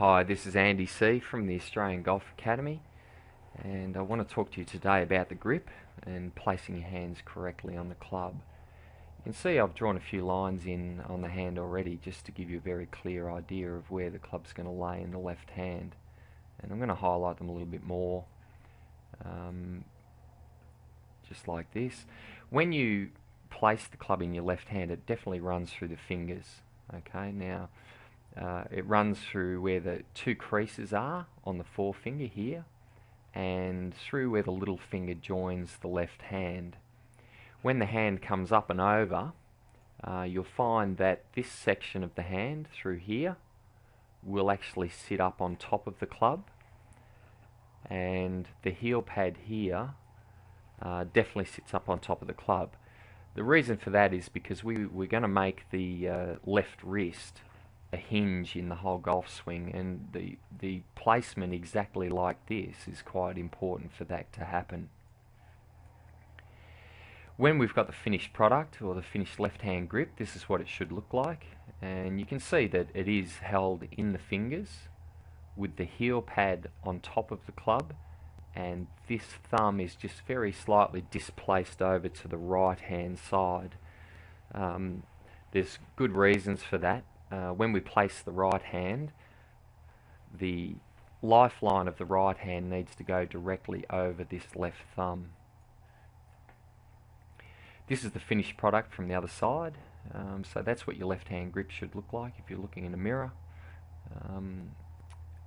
Hi, this is Andy C from the Australian Golf Academy, and I want to talk to you today about the grip and placing your hands correctly on the club. You can see I've drawn a few lines in on the hand already just to give you a very clear idea of where the club's going to lay in the left hand, and I'm going to highlight them a little bit more, just like this. When you place the club in your left hand, it definitely runs through the fingers. Okay, now it runs through where the two creases are on the forefinger here and through where the little finger joins the left hand. When the hand comes up and over, you'll find that this section of the hand through here will actually sit up on top of the club, and the heel pad here definitely sits up on top of the club. The reason for that is because we're going to make the left wrist a hinge in the whole golf swing, and the placement exactly like this is quite important for that to happen. When we've got the finished product or the finished left hand grip, this is what it should look like, and you can see that it is held in the fingers with the heel pad on top of the club, and this thumb is just very slightly displaced over to the right hand side. There's good reasons for that. When we place the right hand, the lifeline of the right hand needs to go directly over this left thumb. This is the finished product from the other side, so that's what your left hand grip should look like if you're looking in a mirror.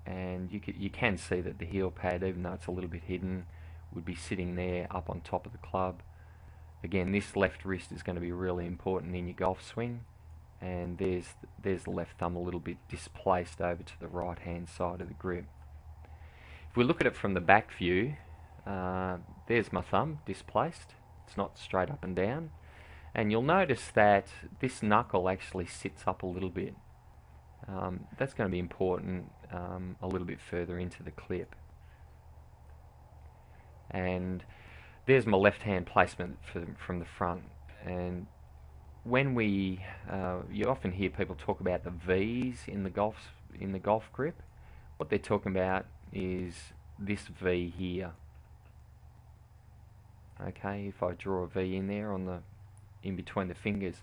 And you can see that the heel pad, even though it's a little bit hidden, would be sitting there up on top of the club. Again, this left wrist is going to be really important in your golf swing, and there's the left thumb a little bit displaced over to the right hand side of the grip. If we look at it from the back view, there's my thumb displaced. It's not straight up and down, and you'll notice that this knuckle actually sits up a little bit. That's going to be important a little bit further into the clip. And there's my left hand placement from the front. And when you often hear people talk about the V's in the golf grip. What they're talking about is this V here. Okay, if I draw a V in there in between the fingers,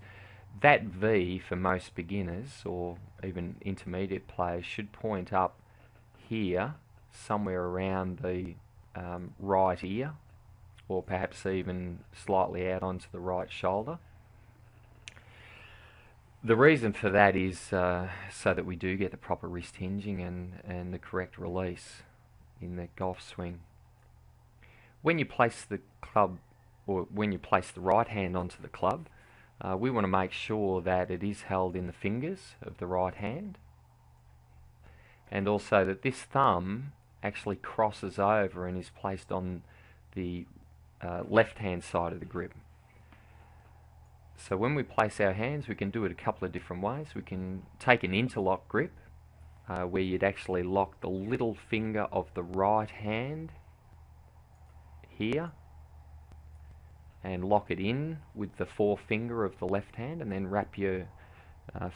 that V for most beginners or even intermediate players should point up here somewhere around the right ear, or perhaps even slightly out onto the right shoulder. The reason for that is so that we do get the proper wrist hinging and the correct release in the golf swing. When you place the club, or when you place the right hand onto the club, we want to make sure that it is held in the fingers of the right hand, and also that this thumb actually crosses over and is placed on the left hand side of the grip. So when we place our hands, we can do it a couple of different ways. We can take an interlock grip, where you'd actually lock the little finger of the right hand here and lock it in with the forefinger of the left hand, and then wrap your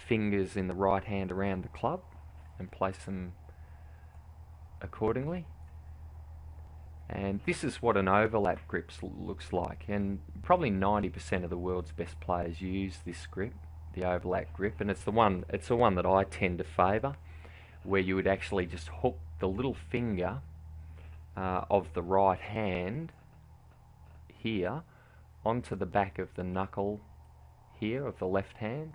fingers in the right hand around the club and place them accordingly. And this is what an overlap grip looks like, and probably 90% of the world's best players use this grip, the overlap grip, and it's the one that I tend to favour, where you would actually just hook the little finger of the right hand here onto the back of the knuckle here of the left hand,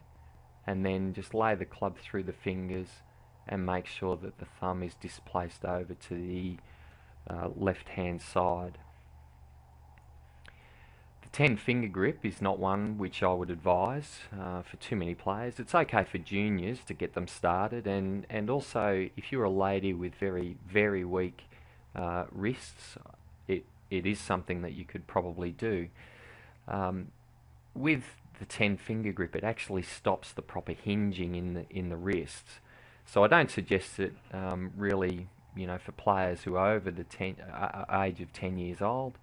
and then just lay the club through the fingers and make sure that the thumb is displaced over to the left hand side. The 10 finger grip is not one which I would advise for too many players. It's okay for juniors to get them started, and also if you're a lady with very weak wrists, it is something that you could probably do. With the 10 finger grip, it actually stops the proper hinging in the wrists. So I don't suggest it really, for players who are over the age of 10 years old,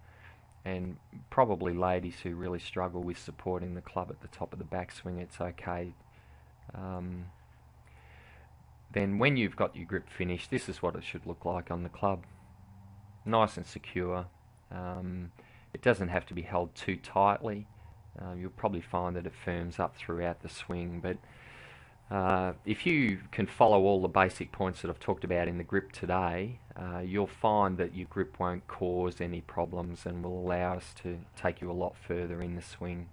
and probably ladies who really struggle with supporting the club at the top of the backswing. It's okay. then when you've got your grip finished, this is what it should look like on the club. Nice and secure. It doesn't have to be held too tightly. You'll probably find that it firms up throughout the swing, but if you can follow all the basic points that I've talked about in the grip today, you'll find that your grip won't cause any problems and will allow us to take you a lot further in the swing.